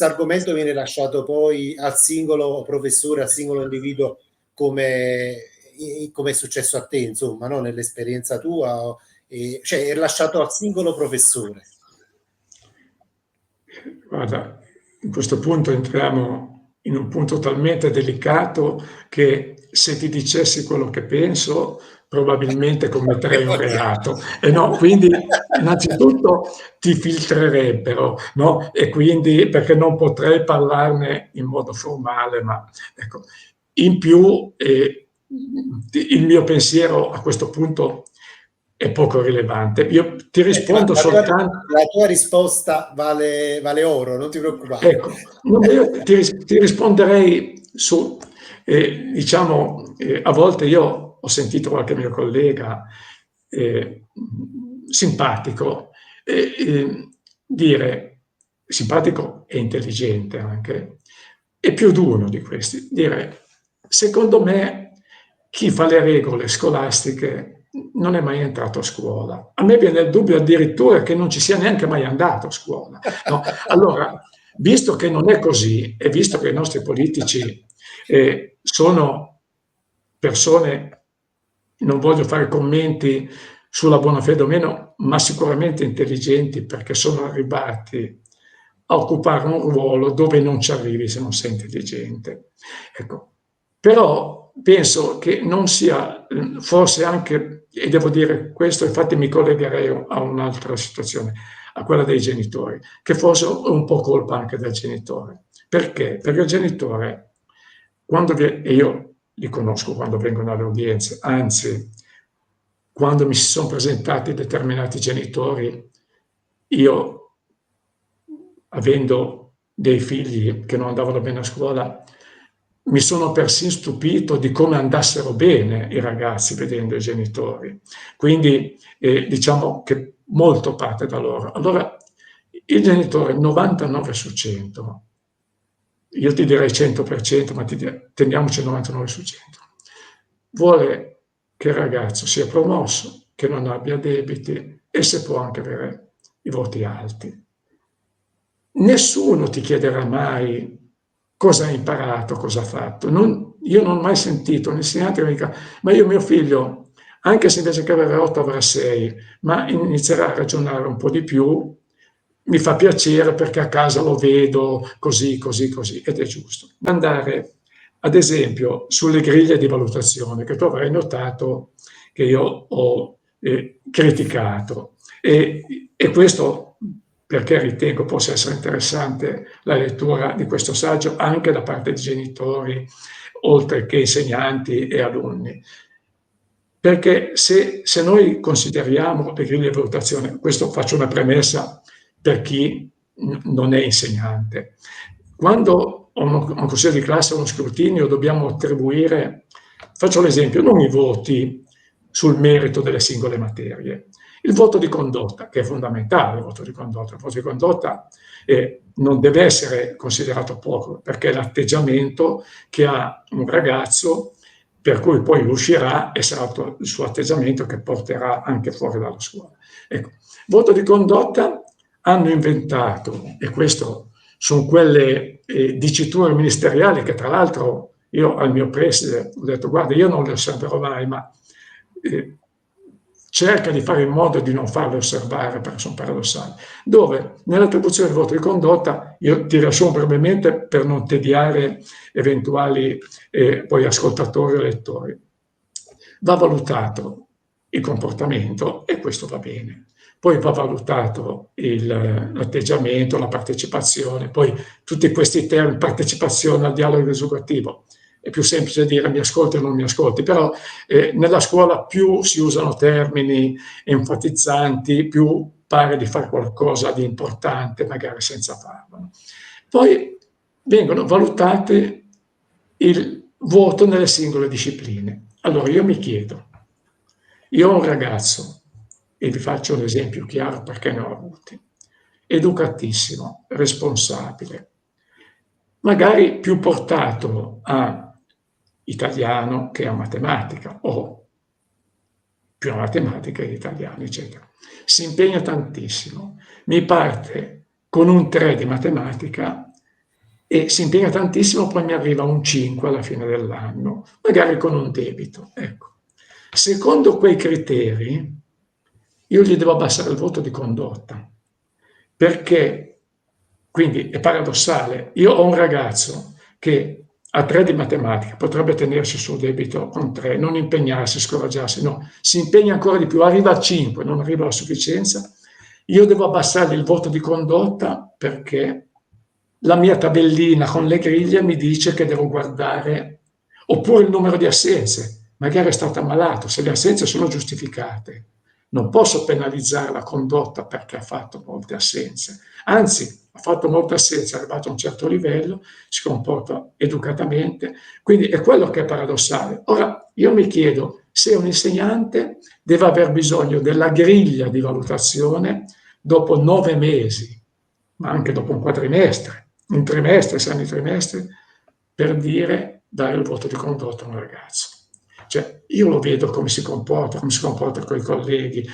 argomento viene lasciato poi al singolo professore, al singolo individuo, come è successo a te, insomma, no? Nell'esperienza tua, cioè è lasciato al singolo professore? Guarda, in questo punto entriamo in un punto talmente delicato che se ti dicessi quello che penso probabilmente commetterei un reato. E no, quindi innanzitutto ti filtrerebbero, no? E quindi perché non potrei parlarne in modo formale, ma ecco, in più il mio pensiero a questo punto è poco rilevante. Io ti rispondo soltanto. La tua risposta vale oro, non ti preoccupare. Ecco, io ti risponderei su, diciamo, a volte io ho sentito qualche mio collega simpatico dire, simpatico e intelligente anche, e più di uno di questi, dire, secondo me chi fa le regole scolastiche non è mai entrato a scuola. A me viene il dubbio addirittura che non ci sia neanche mai andato a scuola. No? Allora, visto che non è così e visto che i nostri politici sono persone, non voglio fare commenti sulla buona fede o meno, ma sicuramente intelligenti perché sono arrivati a occupare un ruolo dove non ci arrivi se non sei intelligente. Ecco, però penso che non sia, forse anche, e devo dire questo, infatti mi collegherei a un'altra situazione, a quella dei genitori, che forse è un po' colpa anche del genitore. Perché? Perché il genitore, e io li conosco quando vengono alle udienze, anzi, quando mi si sono presentati determinati genitori, io, avendo dei figli che non andavano bene a scuola, mi sono persino stupito di come andassero bene i ragazzi vedendo i genitori. Quindi diciamo che molto parte da loro. Allora, il genitore 99 su 100, io ti direi 100%, ma teniamoci il 99 su 100, vuole che il ragazzo sia promosso, che non abbia debiti e se può anche avere i voti alti. Nessuno ti chiederà mai cosa ha imparato, cosa ha fatto. Io non ho mai sentito un insegnante che mi dica, ma io mio figlio, anche se invece che avere 8 avrà 6, ma inizierà a ragionare un po' di più, mi fa piacere perché a casa lo vedo così, così, così, ed è giusto. Andare, ad esempio, sulle griglie di valutazione, che tu avrai notato che io ho criticato, e questo perché ritengo possa essere interessante la lettura di questo saggio anche da parte di genitori, oltre che insegnanti e alunni. Perché se noi consideriamo le griglie di valutazione, questo faccio una premessa per chi non è insegnante, quando un consiglio di classe o uno scrutinio dobbiamo attribuire, faccio l'esempio, non i voti sul merito delle singole materie, il voto di condotta, che è fondamentale, il voto di condotta non deve essere considerato poco, perché è l'atteggiamento che ha un ragazzo, per cui poi uscirà e sarà il suo atteggiamento che porterà anche fuori dalla scuola. Ecco, voto di condotta hanno inventato, e questo sono quelle diciture ministeriali che tra l'altro io al mio preside ho detto guarda io non le osserverò mai, ma cerca di fare in modo di non farle osservare perché sono paradossali, dove nell'attribuzione del voto di condotta, io ti riassumo brevemente per non tediare eventuali poi ascoltatori o lettori, va valutato il comportamento e questo va bene. poi va valutato l'atteggiamento, la partecipazione, poi tutti questi termini, partecipazione al dialogo esucativo. È più semplice dire mi ascolti o non mi ascolti, però nella scuola più si usano termini enfatizzanti, più pare di fare qualcosa di importante, magari senza farlo. Poi vengono valutate il voto nelle singole discipline. Allora io mi chiedo, io ho un ragazzo, e vi faccio un esempio chiaro perché ne ho avuti, educatissimo, responsabile, magari più portato a italiano che a matematica, o più a matematica che italiano, eccetera. Si impegna tantissimo, mi parte con un 3 di matematica e si impegna tantissimo, poi mi arriva un 5 alla fine dell'anno, magari con un debito. Ecco. Secondo quei criteri, io gli devo abbassare il voto di condotta, perché, quindi è paradossale, io ho un ragazzo che a 3 di matematica potrebbe tenersi sul debito con 3, non impegnarsi, scoraggiarsi, no, si impegna ancora di più, arriva a 5, non arriva alla sufficienza, io devo abbassargli il voto di condotta perché la mia tabellina con le griglie mi dice che devo guardare, oppure il numero di assenze, magari è stato ammalato, se le assenze sono giustificate, non posso penalizzare la condotta perché ha fatto molte assenze, anzi ha fatto molte assenze, è arrivato a un certo livello, si comporta educatamente, quindi è quello che è paradossale. Ora io mi chiedo se un insegnante deve aver bisogno della griglia di valutazione dopo 9 mesi, ma anche dopo un quadrimestre, un trimestre, 6 anni trimestre, per dare il voto di condotta a un ragazzo. Cioè, io lo vedo come si comporta con i colleghi,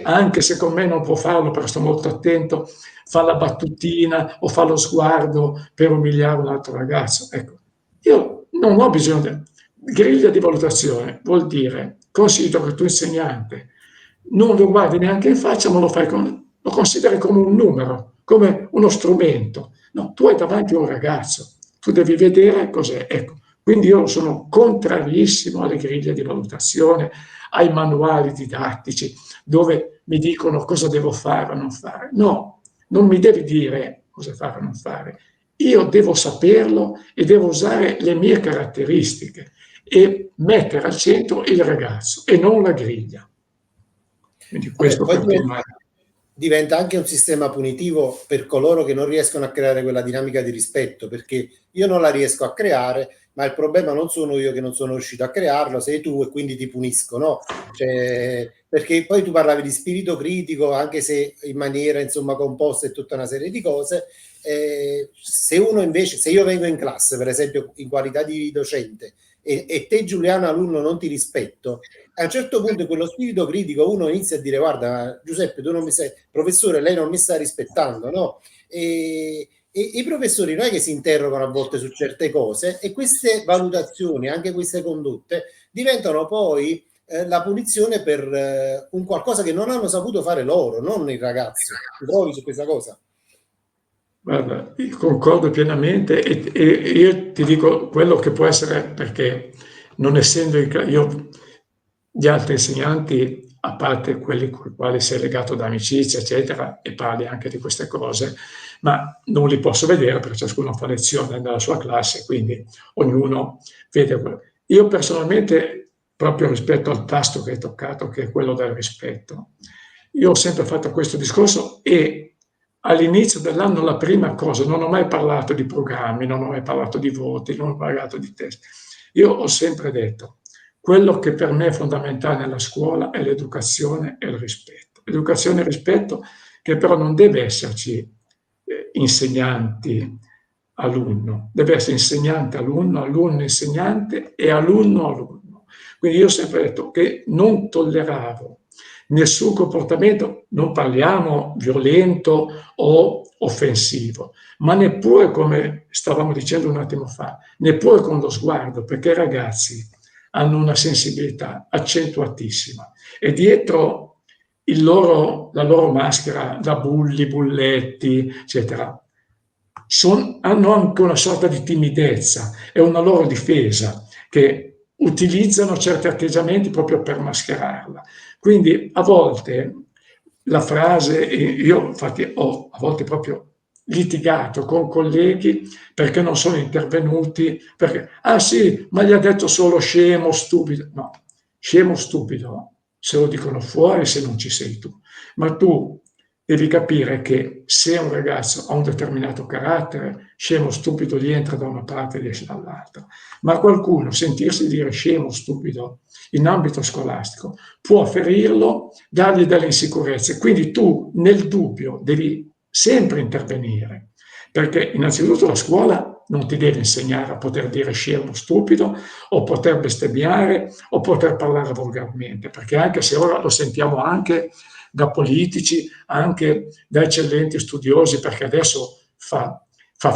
anche se con me non può farlo perché sto molto attento, fa la battutina o fa lo sguardo per umiliare un altro ragazzo. Ecco, io non ho bisogno di griglia di valutazione, vuol dire considero che il tuo insegnante non lo guardi neanche in faccia, ma lo consideri come un numero, come uno strumento. No, tu hai davanti un ragazzo, tu devi vedere cos'è. Ecco, quindi io sono contrarissimo alle griglie di valutazione, ai manuali didattici dove mi dicono cosa devo fare o non fare. No, non mi devi dire cosa fare o non fare. Io devo saperlo e devo usare le mie caratteristiche e mettere al centro il ragazzo e non la griglia. Quindi questo poi diventa anche un sistema punitivo per coloro che non riescono a creare quella dinamica di rispetto, perché io non la riesco a creare, ma il problema non sono io che non sono riuscito a crearlo, sei tu e quindi ti punisco, no? Cioè, perché poi tu parlavi di spirito critico, anche se in maniera insomma composta e tutta una serie di cose. Se io vengo in classe, per esempio in qualità di docente, e te Giuliano alunno non ti rispetto, a un certo punto quello spirito critico uno inizia a dire guarda Giuseppe, tu non mi sei, professore, lei non mi sta rispettando, no? E i professori non è che si interrogano a volte su certe cose, e queste valutazioni, anche queste condotte, diventano poi la punizione per un qualcosa che non hanno saputo fare loro, non il ragazzo. Ti trovi su questa cosa? Guarda, concordo pienamente e io ti dico quello che può essere, perché non essendo io gli altri insegnanti, a parte quelli con i quali sei legato da amicizia, eccetera, e parli anche di queste cose, ma non li posso vedere perché ciascuno fa lezione nella sua classe, quindi ognuno vede quello. Io personalmente, proprio rispetto al tasto che hai toccato, che è quello del rispetto, io ho sempre fatto questo discorso e all'inizio dell'anno la prima cosa, non ho mai parlato di programmi, non ho mai parlato di voti, non ho parlato di test. Io ho sempre detto, quello che per me è fondamentale nella scuola è l'educazione e il rispetto. Educazione e rispetto che però non deve esserci insegnanti-alunno, deve essere insegnante-alunno, alunno-insegnante e alunno-alunno. Quindi io ho sempre detto che non tolleravo nessun comportamento, non parliamo violento o offensivo, ma neppure, come stavamo dicendo un attimo fa, neppure con lo sguardo, perché i ragazzi hanno una sensibilità accentuatissima e dietro la loro maschera da bulli, bulletti, eccetera, hanno anche una sorta di timidezza e una loro difesa che utilizzano certi atteggiamenti proprio per mascherarla. Quindi a volte la frase, io infatti ho a volte proprio litigato con colleghi perché non sono intervenuti, perché, ah sì, ma gli ha detto solo scemo, stupido. No, scemo, stupido, se lo dicono fuori se non ci sei tu. Ma tu devi capire che se un ragazzo ha un determinato carattere, scemo, stupido gli entra da una parte e gli esce dall'altra. Ma qualcuno sentirsi dire scemo, stupido in ambito scolastico può ferirlo, dargli delle insicurezze. Quindi tu nel dubbio devi sempre intervenire, perché innanzitutto la scuola non ti deve insegnare a poter dire scemo, stupido, o poter bestemmiare, o poter parlare volgarmente, perché anche se ora lo sentiamo anche da politici, anche da eccellenti studiosi, perché adesso fa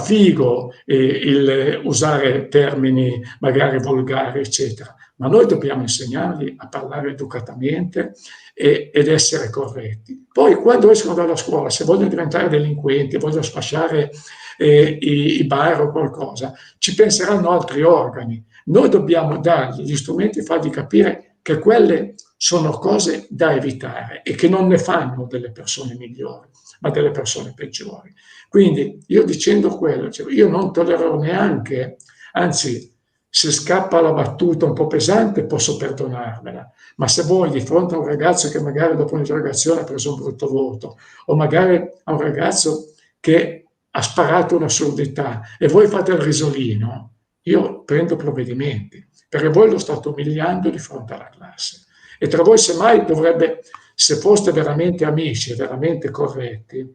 figo il usare termini magari volgari, eccetera, ma noi dobbiamo insegnargli a parlare educatamente ed essere corretti. Poi quando escono dalla scuola, se vogliono diventare delinquenti, vogliono sfasciare i bar o qualcosa, ci penseranno altri organi. Noi dobbiamo dargli gli strumenti e fargli capire che quelle sono cose da evitare e che non ne fanno delle persone migliori, ma delle persone peggiori. Quindi io dicendo quello, cioè, io non tollererò neanche, anzi, se scappa la battuta un po' pesante posso perdonarmela, ma se voi di fronte a un ragazzo che magari dopo un'interrogazione ha preso un brutto voto, o magari a un ragazzo che ha sparato un'assurdità e voi fate il risolino, io prendo provvedimenti, perché voi lo state umiliando di fronte alla classe. E tra voi semmai dovrebbe, se foste veramente amici e veramente corretti,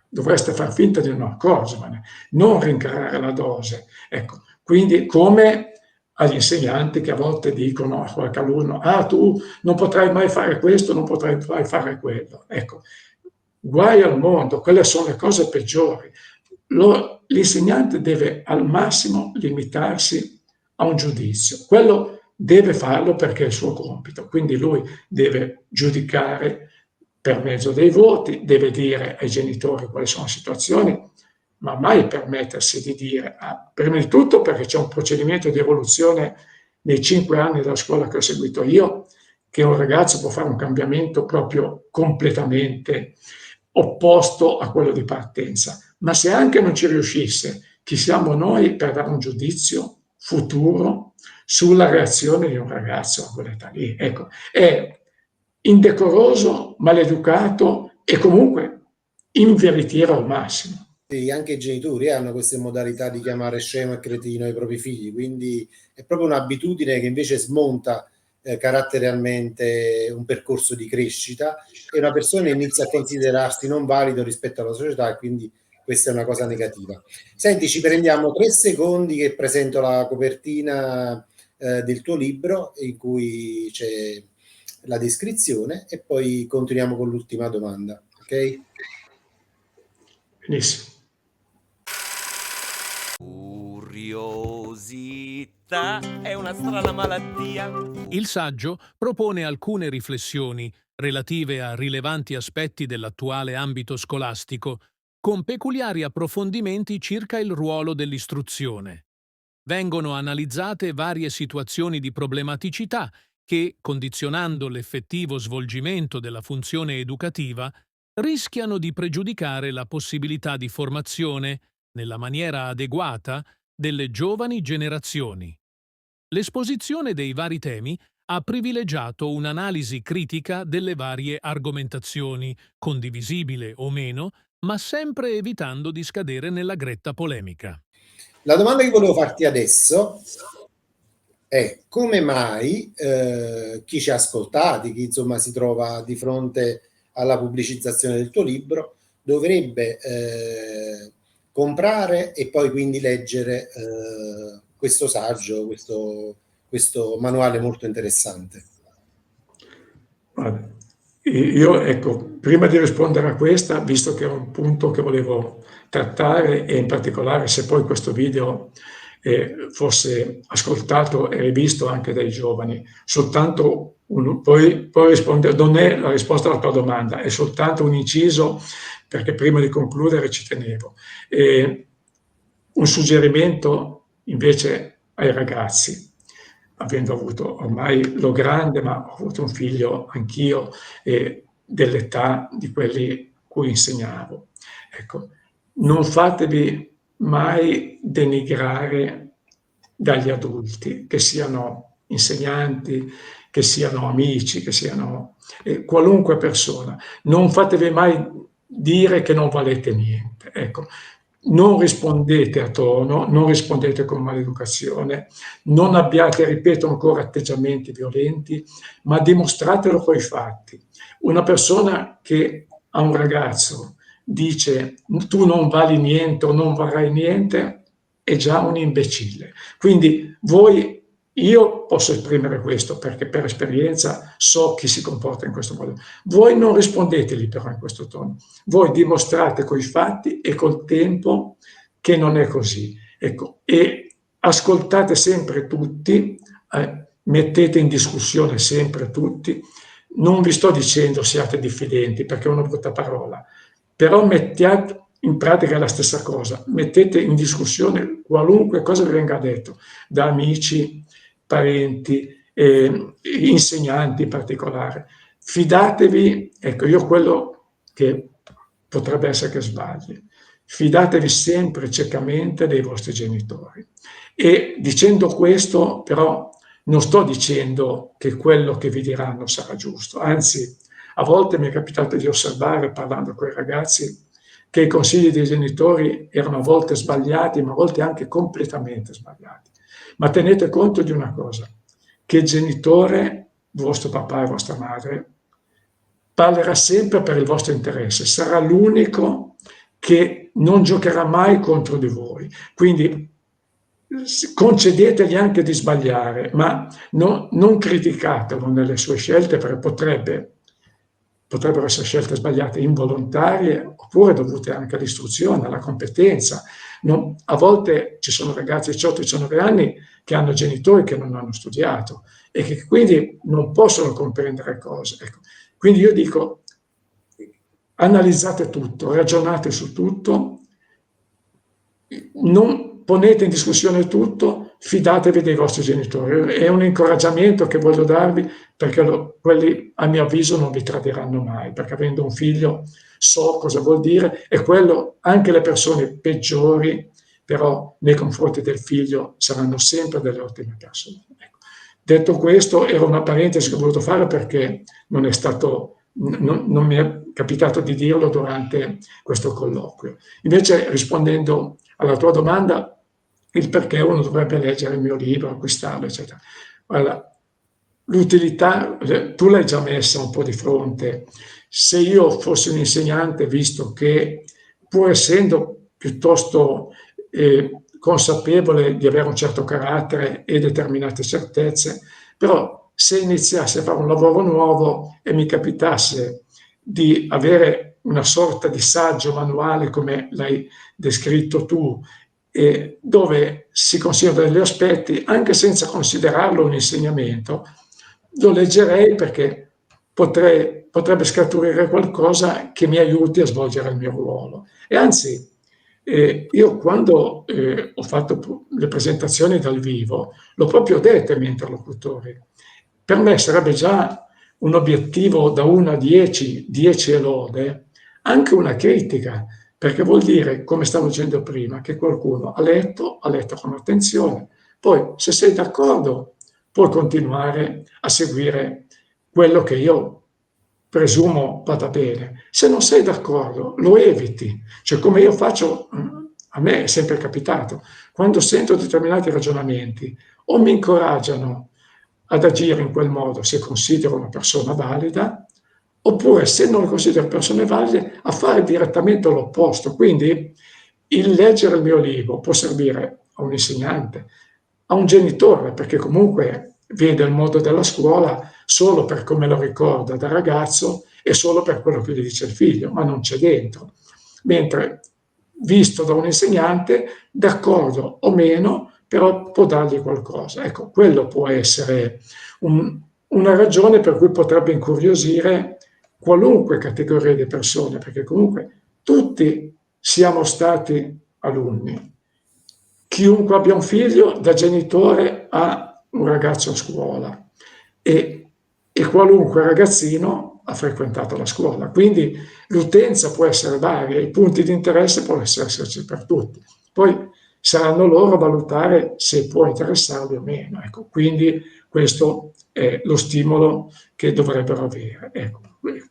dovreste far finta di non accorgervene, non rincarare la dose. Ecco, quindi come agli insegnanti che a volte dicono a qualche alunno, ah tu non potrai mai fare questo, non potrai mai fare quello. Ecco, guai al mondo, quelle sono le cose peggiori. L'insegnante deve al massimo limitarsi a un giudizio. Quello deve farlo perché è il suo compito, quindi lui deve giudicare per mezzo dei voti, deve dire ai genitori quali sono le situazioni, ma mai permettersi di dire, prima di tutto perché c'è un procedimento di evoluzione nei 5 anni della scuola che ho seguito io, che un ragazzo può fare un cambiamento proprio completamente opposto a quello di partenza. Ma se anche non ci riuscisse, chi siamo noi per dare un giudizio futuro sulla reazione di un ragazzo a quell'età lì? Ecco, è indecoroso, maleducato e comunque inveritiero al massimo. Sì, anche i genitori hanno queste modalità di chiamare scemo e cretino i propri figli, quindi è proprio un'abitudine che invece smonta caratterialmente un percorso di crescita e una persona inizia a considerarsi non valido rispetto alla società e quindi questa è una cosa negativa. Senti, ci prendiamo 3 secondi che presento la copertina del tuo libro in cui c'è la descrizione e poi continuiamo con l'ultima domanda, ok? Benissimo. Curiosità è una strana malattia. Il saggio propone alcune riflessioni relative a rilevanti aspetti dell'attuale ambito scolastico, con peculiari approfondimenti circa il ruolo dell'istruzione. Vengono analizzate varie situazioni di problematicità che, condizionando l'effettivo svolgimento della funzione educativa, rischiano di pregiudicare la possibilità di formazione, nella maniera adeguata, delle giovani generazioni. L'esposizione dei vari temi ha privilegiato un'analisi critica delle varie argomentazioni, condivisibile o meno, ma sempre evitando di scadere nella gretta polemica. La domanda che volevo farti adesso è come mai chi ci ha ascoltati, chi insomma si trova di fronte alla pubblicizzazione del tuo libro, dovrebbe comprare e poi quindi leggere questo saggio, questo manuale molto interessante. Io, ecco, prima di rispondere a questa, visto che è un punto che volevo trattare e in particolare se poi questo video fosse ascoltato e rivisto anche dai giovani, soltanto poi rispondere, non è la risposta alla tua domanda, è soltanto un inciso perché prima di concludere ci tenevo. Un suggerimento invece ai ragazzi, avendo avuto ormai lo grande, ma ho avuto un figlio anch'io, e dell'età di quelli cui insegnavo. Ecco, non fatevi mai denigrare dagli adulti, che siano insegnanti, che siano amici, che siano qualunque persona. Non fatevi mai dire che non valete niente. Ecco, non rispondete a tono, non rispondete con maleducazione, non abbiate, ripeto ancora, atteggiamenti violenti, ma dimostratelo coi fatti. Una persona che a un ragazzo dice tu non vali niente o non varrai niente è già un imbecille. Quindi io posso esprimere questo perché per esperienza so chi si comporta in questo modo. Voi non rispondetegli però in questo tono. Voi dimostrate coi fatti e col tempo che non è così. Ecco, e ascoltate sempre tutti, mettete in discussione sempre tutti. Non vi sto dicendo siate diffidenti perché è una brutta parola, però mettiate in pratica la stessa cosa, mettete in discussione qualunque cosa vi venga detto da amici, parenti, insegnanti in particolare. Fidatevi, ecco, io quello che potrebbe essere che sbagli, fidatevi sempre ciecamente dei vostri genitori. E dicendo questo, però, non sto dicendo che quello che vi diranno sarà giusto, anzi, a volte mi è capitato di osservare, parlando con i ragazzi, che i consigli dei genitori erano a volte sbagliati, ma a volte anche completamente sbagliati. Ma tenete conto di una cosa, che il genitore, vostro papà e vostra madre, parlerà sempre per il vostro interesse, sarà l'unico che non giocherà mai contro di voi. Quindi concedetegli anche di sbagliare, ma non criticatelo nelle sue scelte perché potrebbero essere scelte sbagliate involontarie oppure dovute anche all'istruzione, alla competenza. A volte ci sono ragazzi di 18-19 anni che hanno genitori che non hanno studiato e che quindi non possono comprendere cose. Ecco. Quindi io dico, analizzate tutto, ragionate su tutto, non ponete in discussione tutto, fidatevi dei vostri genitori. È un incoraggiamento che voglio darvi perché quelli, a mio avviso, non vi tradiranno mai, perché avendo un figlio so cosa vuol dire e quello anche le persone peggiori, però nei confronti del figlio saranno sempre delle ottime persone. Ecco. Detto questo, era una parentesi che ho voluto fare perché non mi è capitato di dirlo durante questo colloquio. Invece, rispondendo alla tua domanda, il perché uno dovrebbe leggere il mio libro, acquistarlo, eccetera. Guarda, l'utilità, tu l'hai già messa un po' di fronte. Se io fossi un insegnante, visto che pur essendo piuttosto consapevole di avere un certo carattere e determinate certezze, però se iniziassi a fare un lavoro nuovo e mi capitasse di avere una sorta di saggio manuale come l'hai descritto tu, dove si considerano degli aspetti, anche senza considerarlo un insegnamento, lo leggerei perché potrebbe scaturire qualcosa che mi aiuti a svolgere il mio ruolo. E anzi, io quando ho fatto le presentazioni dal vivo, l'ho proprio detto ai miei interlocutori. Per me sarebbe già un obiettivo da 1 a 10, 10 è lode, anche una critica, perché vuol dire, come stavo dicendo prima, che qualcuno ha letto con attenzione, poi se sei d'accordo puoi continuare a seguire quello che io presumo vada bene. Se non sei d'accordo lo eviti, cioè come io faccio, a me è sempre capitato, quando sento determinati ragionamenti o mi incoraggiano ad agire in quel modo se considero una persona valida, oppure se non lo considero persone valide a fare direttamente l'opposto. Quindi il leggere il mio libro può servire a un insegnante, a un genitore, perché comunque vede il mondo della scuola solo per come lo ricorda da ragazzo e solo per quello che gli dice il figlio, ma non c'è dentro. Mentre visto da un insegnante, d'accordo o meno, però può dargli qualcosa. Ecco, quello può essere una ragione per cui potrebbe incuriosire qualunque categoria di persone, perché comunque tutti siamo stati alunni. Chiunque abbia un figlio, da genitore a un ragazzo a scuola e qualunque ragazzino ha frequentato la scuola. Quindi l'utenza può essere varia, i punti di interesse possono esserci per tutti. Poi saranno loro a valutare se può interessarli o meno. Ecco, quindi questo è lo stimolo che dovrebbero avere. Ecco,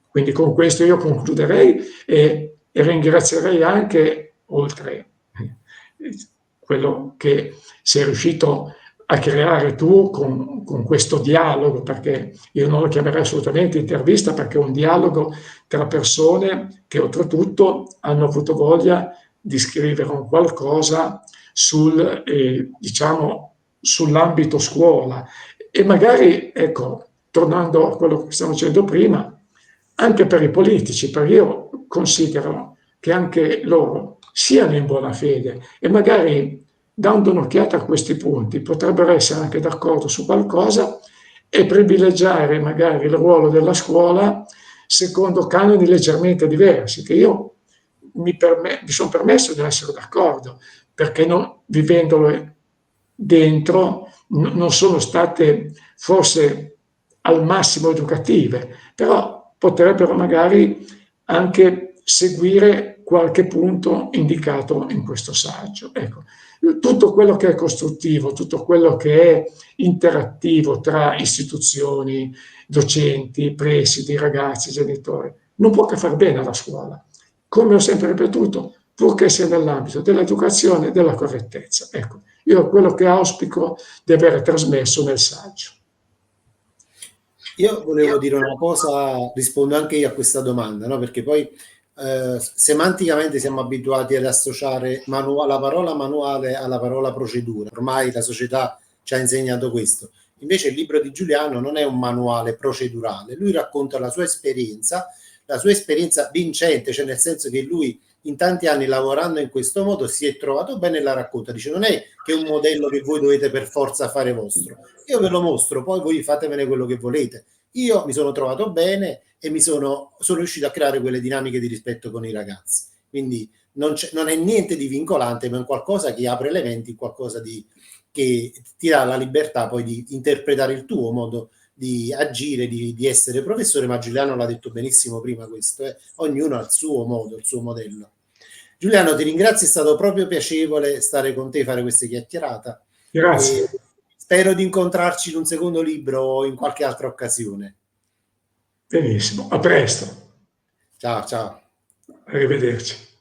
quindi con questo io concluderei e ringrazierei anche, oltre quello che sei riuscito a creare tu con questo dialogo, perché io non lo chiamerei assolutamente intervista, perché è un dialogo tra persone che oltretutto hanno avuto voglia di scrivere un qualcosa diciamo, sull'ambito scuola. E magari, ecco, tornando a quello che stiamo dicendo prima, anche per i politici, perché io considero che anche loro siano in buona fede e magari dando un'occhiata a questi punti potrebbero essere anche d'accordo su qualcosa e privilegiare magari il ruolo della scuola secondo canoni leggermente diversi, che io mi sono permesso di essere d'accordo, perché vivendolo dentro non sono state forse al massimo educative, però potrebbero magari anche seguire qualche punto indicato in questo saggio. Ecco, tutto quello che è costruttivo, tutto quello che è interattivo tra istituzioni, docenti, presidi, ragazzi, genitori, non può che far bene alla scuola. Come ho sempre ripetuto, purché sia nell'ambito dell'educazione e della correttezza. Ecco, io quello che auspico di aver trasmesso nel saggio. Io volevo dire una cosa, rispondo anche io a questa domanda, no? Perché poi semanticamente siamo abituati ad associare la parola manuale alla parola procedura. Ormai la società ci ha insegnato questo. Invece il libro di Giuliano non è un manuale procedurale, lui racconta la sua esperienza vincente, cioè nel senso che lui in tanti anni lavorando in questo modo si è trovato bene e la racconta. Dice: non è che è un modello che voi dovete per forza fare vostro, io ve lo mostro, poi voi fatemene quello che volete. Io mi sono trovato bene e sono riuscito a creare quelle dinamiche di rispetto con i ragazzi. Quindi non è niente di vincolante, ma è qualcosa che apre le menti, qualcosa che ti dà la libertà poi di interpretare il tuo modo di agire, di essere professore. Ma Giuliano l'ha detto benissimo prima questo, ognuno ha il suo modo, il suo modello. Giuliano, ti ringrazio, è stato proprio piacevole stare con te e fare questa chiacchierata. Grazie. Spero di incontrarci in un secondo libro o in qualche altra occasione. Benissimo, a presto. Ciao, ciao. Arrivederci.